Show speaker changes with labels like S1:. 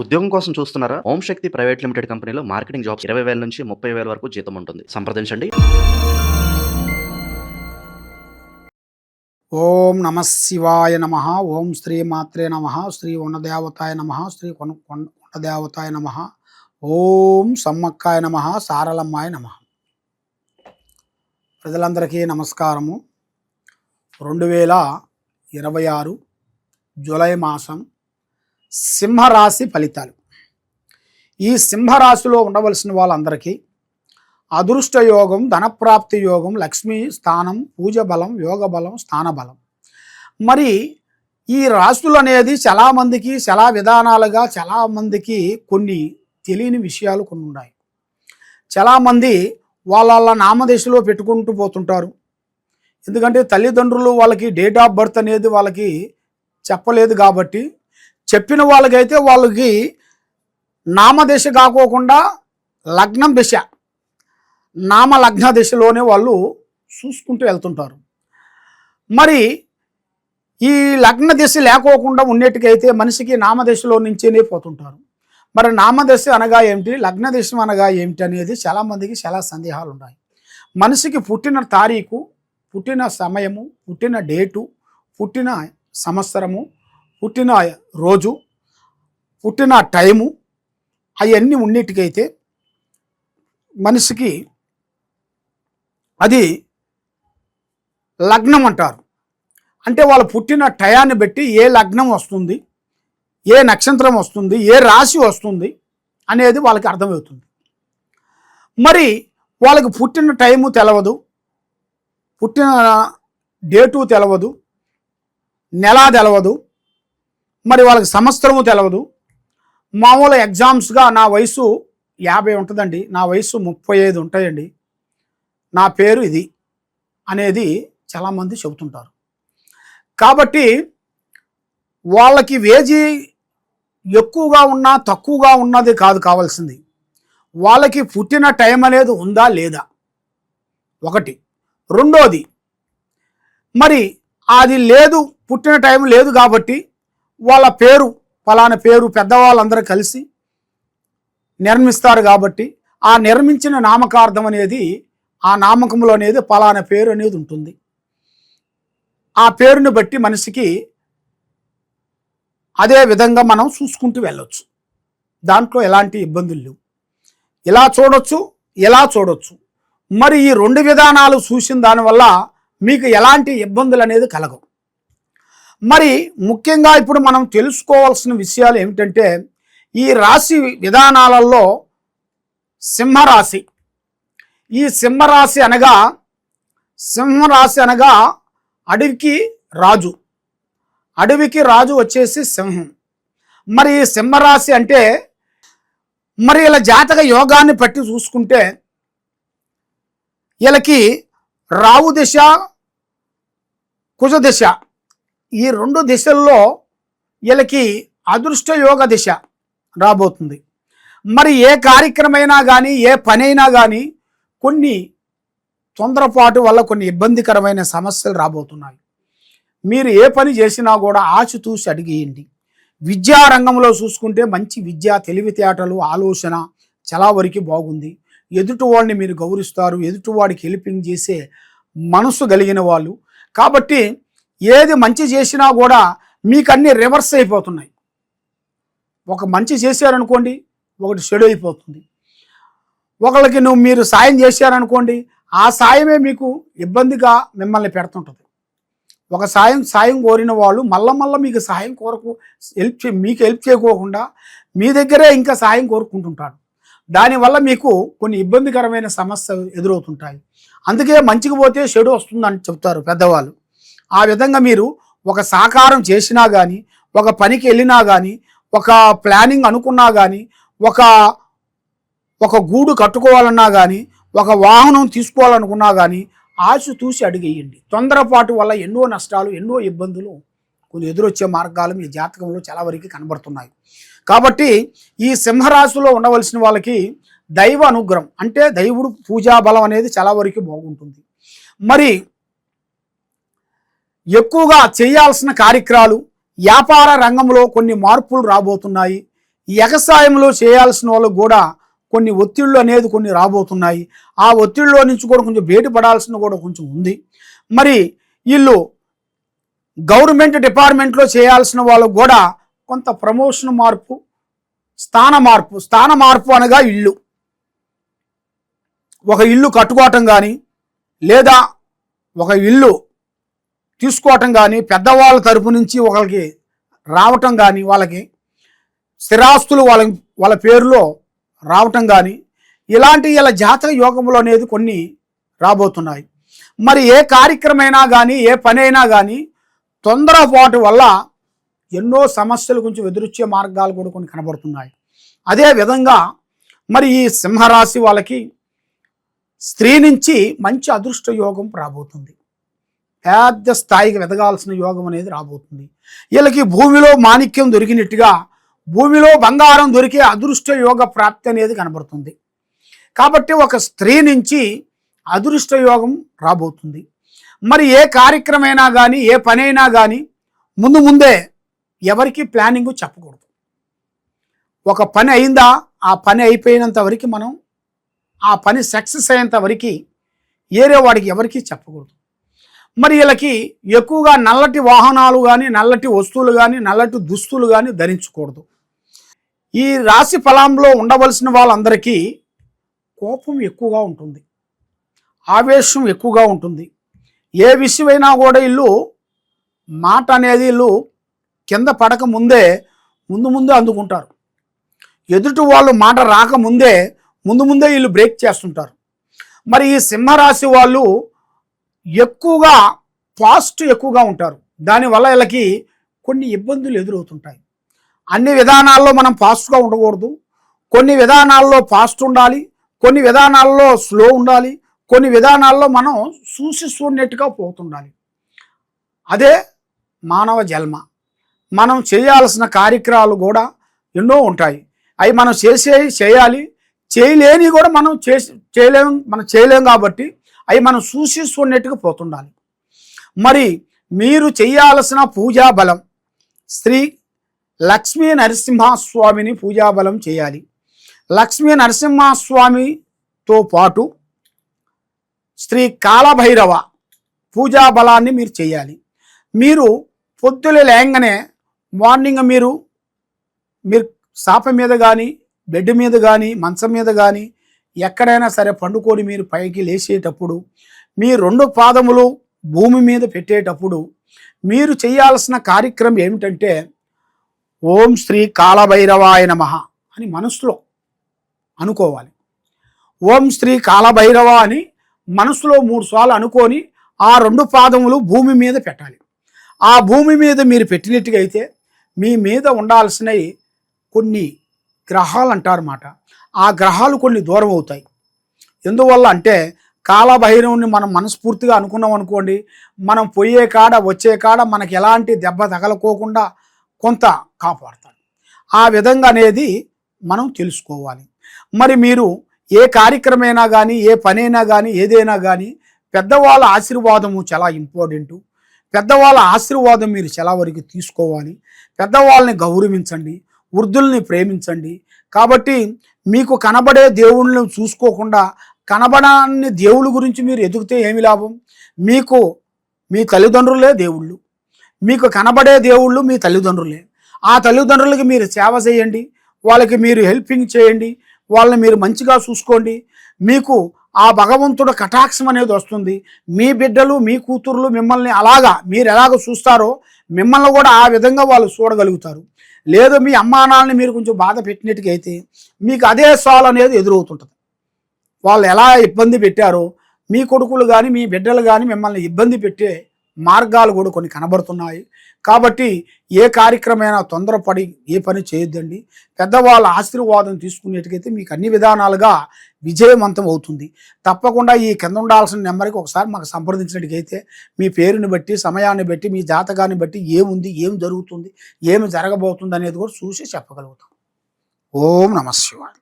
S1: ఉద్యోగం కోసం చూస్తున్నారా? ఓం శక్తి ప్రైవేట్ లిమిటెడ్ కంపెనీలో మార్కెటింగ్ జాబ్స్ 20,000 నుంచి 30,000 వరకు జీతం ఉంటుంది. సంప్రదించండి.
S2: ఓం నమ శివాయ నమ. ఓం శ్రీ మాత్రే నమ. శ్రీ ఉన్నదేవతాయ నమ. శ్రీ ఉన్నదేవతాయ నమ. ఓం సమ్మక్కాయ నమ. సారలమ్మాయ నమ. ప్రజలందరికీ నమస్కారము. 2026 జూలై మాసం సింహరాశి ఫలితాలు. ఈ సింహరాశిలో ఉండవలసిన వాళ్ళందరికీ అదృష్ట యోగం, ధనప్రాప్తి యోగం, లక్ష్మీ స్థానం, పూజ బలం, యోగ బలం, స్థాన బలం. మరి ఈ రాశులు అనేది చాలామందికి చాలా విధానాలుగా చాలామందికి కొన్ని తెలియని విషయాలు కొన్ని ఉన్నాయి. చాలామంది వాళ్ళ నామదశలో పెట్టుకుంటూ పోతుంటారు. ఎందుకంటే తల్లిదండ్రులు వాళ్ళకి డేట్ ఆఫ్ బర్త్ అనేది వాళ్ళకి చెప్పలేదు కాబట్టి, చెప్పిన వాళ్ళకైతే వాళ్ళకి నామదశ కాకోకుండా లగ్నం దశ, నామ లగ్న దశలోనే వాళ్ళు చూసుకుంటూ వెళ్తుంటారు. మరి ఈ లగ్న దశ లేకోకుండా ఉన్నట్టుకైతే మనిషికి నామదశలో నుంచేనే పోతుంటారు. మరి నామదశ అనగా ఏమిటి, లగ్న దశ అనగా ఏమిటి అనేది చాలామందికి చాలా సందేహాలు ఉన్నాయి. మనిషికి పుట్టిన తారీఖు, పుట్టిన సమయము, పుట్టిన డేటు, పుట్టిన సంవత్సరము, పుట్టిన రోజు, పుట్టిన టైము అవన్నీ ఉన్నట్టుకైతే మనిషికి అది లగ్నం అంటారు. అంటే వాళ్ళు పుట్టిన టయాన్ని బట్టి ఏ లగ్నం వస్తుంది, ఏ నక్షత్రం వస్తుంది, ఏ రాశి వస్తుంది అనేది వాళ్ళకి అర్థమవుతుంది. మరి వాళ్ళకి పుట్టిన టైము తెలవదు, పుట్టిన డేటు తెలవదు, నెల తెలవదు, మరి వాళ్ళకి సంవత్సరము తెలవదు. మామూలు ఎగ్జామ్స్గా నా వయసు 50 ఉంటుందండి, నా వయసు 35 ఉంటాయండి, నా పేరు ఇది అనేది చాలామంది చెబుతుంటారు. కాబట్టి వాళ్ళకి వేజీ ఎక్కువగా ఉన్నా తక్కువగా ఉన్నది కాదు కావాల్సింది, వాళ్ళకి పుట్టిన టైం అనేది ఉందా లేదా ఒకటి. రెండోది, మరి అది లేదు, పుట్టిన టైం లేదు కాబట్టి వాళ్ళ పేరు ఫలానా పేరు పెద్దవాళ్ళందరూ కలిసి నిర్మిస్తారు కాబట్టి ఆ నిర్మించిన నామకార్థం అనేది, ఆ నామకంలో అనేది ఫలానా పేరు అనేది ఉంటుంది. ఆ పేరుని బట్టి మనిషికి అదే విధంగా మనం చూసుకుంటూ వెళ్ళొచ్చు. దాంట్లో ఎలాంటి ఇబ్బందులు లేవు. ఇలా చూడొచ్చు, ఇలా చూడొచ్చు. మరి ఈ 2 విధానాలు చూసిన దానివల్ల మీకు ఎలాంటి ఇబ్బందులు అనేది కలగవు. మరి ముఖ్యంగా ఇప్పుడు మనం తెలుసుకోవాల్సిన విషయాలు ఏమిటంటే, ఈ రాశి విధానాలలో సింహరాశి, ఈ సింహరాశి అనగా అడవికి రాజు, అడవికి రాజు వచ్చేసి సింహం. మరి ఈ సింహరాశి అంటే మరి ఇలా జాతక యోగాన్ని పట్టి చూసుకుంటే వీళ్ళకి రావు దిశ, కుజ దిశ, ఈ 2 దిశల్లో వీళ్ళకి అదృష్ట యోగ దిశ రాబోతుంది. మరి ఏ కార్యక్రమైనా కానీ, ఏ పనైనా కానీ కొన్ని తొందరపాటు వల్ల కొన్ని ఇబ్బందికరమైన సమస్యలు రాబోతున్నాయి. మీరు ఏ పని చేసినా కూడా ఆచితూసి అడిగేయండి. విద్యారంగంలో చూసుకుంటే మంచి విద్య, తెలివితేటలు, ఆలోచన చాలా వరకు బాగుంది. ఎదుటివాడిని మీరు గౌరవిస్తారు, ఎదుటివాడికి హెల్పింగ్ చేసే మనసు కలిగిన వాళ్ళు కాబట్టి ఏది మంచి చేసినా కూడా మీకు అన్నీ రివర్స్ అయిపోతున్నాయి. ఒక మంచి చేశారనుకోండి, ఒకటి చెడు అయిపోతుంది. ఒకళ్ళకి మీరు సాయం చేశారనుకోండి, ఆ సాయమే మీకు ఇబ్బందిగా మిమ్మల్ని పెడుతుంటుంది. ఒక సాయం కోరిన వాళ్ళు మళ్ళా మీకు సాయం కోరకు మీకు హెల్ప్ చేయకోకుండా మీ దగ్గరే ఇంకా సాయం కోరుకుంటుంటాడు. దానివల్ల మీకు కొన్ని ఇబ్బందికరమైన సమస్యలు ఎదురవుతుంటాయి. అందుకే మంచికి పోతే చెడు వస్తుందని చెప్తారు పెద్దవాళ్ళు. ఆ విధంగా మీరు ఒక సాకారం చేసినా కానీ, ఒక పనికి వెళ్ళినా కానీ, ఒక ప్లానింగ్ అనుకున్నా కానీ, ఒక గూడు కట్టుకోవాలన్నా కానీ, ఒక వాహనం తీసుకోవాలనుకున్నా కానీ ఆచితూసి అడిగేయండి. తొందరపాటు వల్ల ఎన్నో నష్టాలు, ఎన్నో ఇబ్బందులు కొన్ని ఎదురొచ్చే మార్గాలు మీ జాతకంలో చాలా వరకు కనబడుతున్నాయి. కాబట్టి ఈ సింహరాశిలో ఉండవలసిన వాళ్ళకి దైవ అనుగ్రహం అంటే దైవుడు పూజా బలం అనేది చాలా వరకు బాగుంటుంది. మరి ఎక్కువగా చేయాల్సిన కార్యక్రమాలు, వ్యాపార రంగంలో కొన్ని మార్పులు రాబోతున్నాయి. ఎగసాయంలో చేయాల్సిన వాళ్ళకు కూడా కొన్ని ఒత్తిళ్ళు అనేది కొన్ని రాబోతున్నాయి. ఆ ఒత్తిడిలో నుంచి కూడా కొంచెం బయటపడాల్సిన కూడా కొంచెం ఉంది. మరి వీళ్ళు గవర్నమెంట్ డిపార్ట్మెంట్లో చేయాల్సిన వాళ్ళకు కూడా కొంత ప్రమోషన్ మార్పు, స్థాన మార్పు అనగా ఇల్లు, ఒక ఇల్లు కట్టుకోవటం కానీ లేదా ఒక ఇల్లు తీసుకోవటం కానీ, పెద్దవాళ్ళ తరపు నుంచి ఒకరికి రావటం కానీ, వాళ్ళకి స్థిరాస్తులు వాళ్ళ పేరులో రావటం కానీ, ఇలాంటి ఇలా జాతక యోగములు అనేది కొన్ని రాబోతున్నాయి. మరి ఏ కార్యక్రమైనా కానీ ఏ పని అయినా కానీ తొందరపాటు వల్ల ఎన్నో సమస్యలు కొంచెం ఎదురొచ్చే మార్గాలు కూడా కొన్ని కనబడుతున్నాయి. అదే విధంగా మరి ఈ సింహరాశి వాళ్ళకి స్త్రీ నుంచి మంచి అదృష్ట యోగం రాబోతుంది. పెద్ద స్థాయికి ఎదగాల్సిన యోగం అనేది రాబోతుంది. వీళ్ళకి భూమిలో మాణిక్యం దొరికినట్టుగా భూమిలో బంగారం దొరికే అదృష్ట యోగ ప్రాప్తి అనేది కనబడుతుంది. కాబట్టి ఒక స్త్రీ నుంచి అదృష్ట యోగం రాబోతుంది. మరి ఏ కార్యక్రమైనా కానీ ఏ పని అయినా కానీ ముందే ఎవరికి ప్లానింగ్ చెప్పకూడదు. ఒక పని అయిందా, ఆ పని అయిపోయినంత వరకు మనం ఆ పని సక్సెస్ అయ్యేంత వరకు ఏరే వాడికి ఎవరికి చెప్పకూడదు. మరి వీళ్ళకి ఎక్కువగా నల్లటి వాహనాలు కానీ నల్లటి వస్తువులు కానీ నల్లటి దుస్తులు కానీ ధరించకూడదు. ఈ రాశి ఫలంలో ఉండవలసిన వాళ్ళందరికీ కోపం ఎక్కువగా ఉంటుంది, ఆవేశం ఎక్కువగా ఉంటుంది. ఏ విషయమైనా కూడా వీళ్ళు మాట అనేది వీళ్ళు కింద పడక ముందే ముందు అందుకుంటారు. ఎదుటి వాళ్ళు మాట రాకముందే ముందే వీళ్ళు బ్రేక్ చేస్తుంటారు. మరి ఈ సింహరాశి వాళ్ళు ఎక్కువగా ఎక్కువగా ఉంటారు. దానివల్ల వీళ్ళకి కొన్ని ఇబ్బందులు ఎదురవుతుంటాయి. అన్ని విధానాల్లో మనం ఫాస్ట్గా ఉండకూడదు. కొన్ని విధానాల్లో ఫాస్ట్ ఉండాలి, కొన్ని విధానాల్లో స్లో ఉండాలి, కొన్ని విధానాల్లో మనం చూసినట్టుగా పోతుండాలి. అదే మానవ జన్మ. మనం చేయాల్సిన కార్యక్రమాలు కూడా ఎన్నో ఉంటాయి. అవి మనం చేయాలి, చేయలేని కూడా మనం చేయలేం కాబట్టి అవి మనం చూసినట్టుగా పోతుండాలి. మరి మీరు చేయాల్సిన పూజా బలం శ్రీ లక్ష్మీ నరసింహస్వామిని పూజాబలం చేయాలి. లక్ష్మీ నరసింహస్వామితో పాటు శ్రీ కాలభైరవ పూజాబలాన్ని మీరు చేయాలి. మీరు పొద్దులే లేంగానే మార్నింగ్ మీరు సాప మీద కానీ బెడ్ మీద కానీ మంచం మీద కానీ ఎక్కడైనా సరే పండుకొని మీరు పైకి లేచేటప్పుడు మీ 2 పాదములు భూమి మీద పెట్టేటప్పుడు మీరు చేయాల్సిన కార్యక్రమం ఏమిటంటే ఓం శ్రీ కాలభైరవాయ నమః అని మనసులో అనుకోవాలి. ఓం శ్రీ కాలభైరవ అని మనసులో 3 సార్లు అనుకొని ఆ 2 పాదములు భూమి మీద పెట్టాలి. ఆ భూమి మీద మీరు పెట్టినట్టుగా అయితే మీ మీద ఉండాల్సినవి కొన్ని గ్రహాలు అంటారన్నమాట. ఆ గ్రహాలు కొన్ని దూరం అవుతాయి. ఎందువల్ల అంటే కాలభైరవుని మనం మనస్ఫూర్తిగా అనుకున్నాం అనుకోండి, మనం పోయే కాడ వచ్చే కాడ మనకి ఎలాంటి దెబ్బ తగలకోకుండా కొంత కాపాడతాడు. ఆ విధంగా అనేది మనం తెలుసుకోవాలి. మరి మీరు ఏ కార్యక్రమైనా కానీ ఏ పనైనా కానీ ఏదైనా కానీ పెద్దవాళ్ళ ఆశీర్వాదము చాలా ఇంపార్టెంటు. పెద్దవాళ్ళ ఆశీర్వాదం మీరు చాలా వరకు తీసుకోవాలి. పెద్దవాళ్ళని గౌరవించండి, వృద్ధుల్ని ప్రేమించండి. కాబట్టి మీకు కనబడే దేవుళ్ళని చూసుకోకుండా కనబడాన్ని దేవుళ్ళ గురించి మీరు ఎదుగుతే ఏమి లాభం? మీకు మీ తల్లిదండ్రులే దేవుళ్ళు, మీకు కనబడే దేవుళ్ళు మీ తల్లిదండ్రులే. ఆ తల్లిదండ్రులకి మీరు సేవ చేయండి, వాళ్ళకి మీరు హెల్పింగ్ చేయండి, వాళ్ళని మీరు మంచిగా చూసుకోండి. మీకు ఆ భగవంతుడు కటాక్షం అనేది వస్తుంది. మీ బిడ్డలు మీ కూతుర్లు మిమ్మల్ని మీరు ఎలాగ చూస్తారో మిమ్మల్ని కూడా ఆ విధంగా వాళ్ళు చూడగలుగుతారు. లేదు మీ అమ్మానాన్నని మీరు కొంచెం బాధ పెట్టినట్టుగా అయితే మీకు అదే సాల్ అనేది ఎదురవుతుంటుంది. వాళ్ళు ఎలా ఇబ్బంది పెట్టారో మీ కొడుకులు కానీ మీ బిడ్డలు కానీ మిమ్మల్ని ఇబ్బంది పెట్టే మార్గాలు కూడా కొన్ని కనబడుతున్నాయి. కాబట్టి ఏ కార్యక్రమైనా తొందరపడి ఏ పని చేయొద్దండి. పెద్దవాళ్ళ ఆశీర్వాదం తీసుకునేట్టుకైతే మీకు అన్ని విధానాలుగా విజయవంతం అవుతుంది. తప్పకుండా ఈ కింద ఉండాల్సిన నెంబర్కి ఒకసారి మాకు సంప్రదించినట్టుకైతే మీ పేరుని బట్టి సమయాన్ని బట్టి మీ జాతకాన్ని బట్టి ఏముంది, ఏం జరుగుతుంది, ఏమి జరగబోతుంది అనేది కూడా చూసి చెప్పగలుగుతాం. ఓం నమః శివాయ.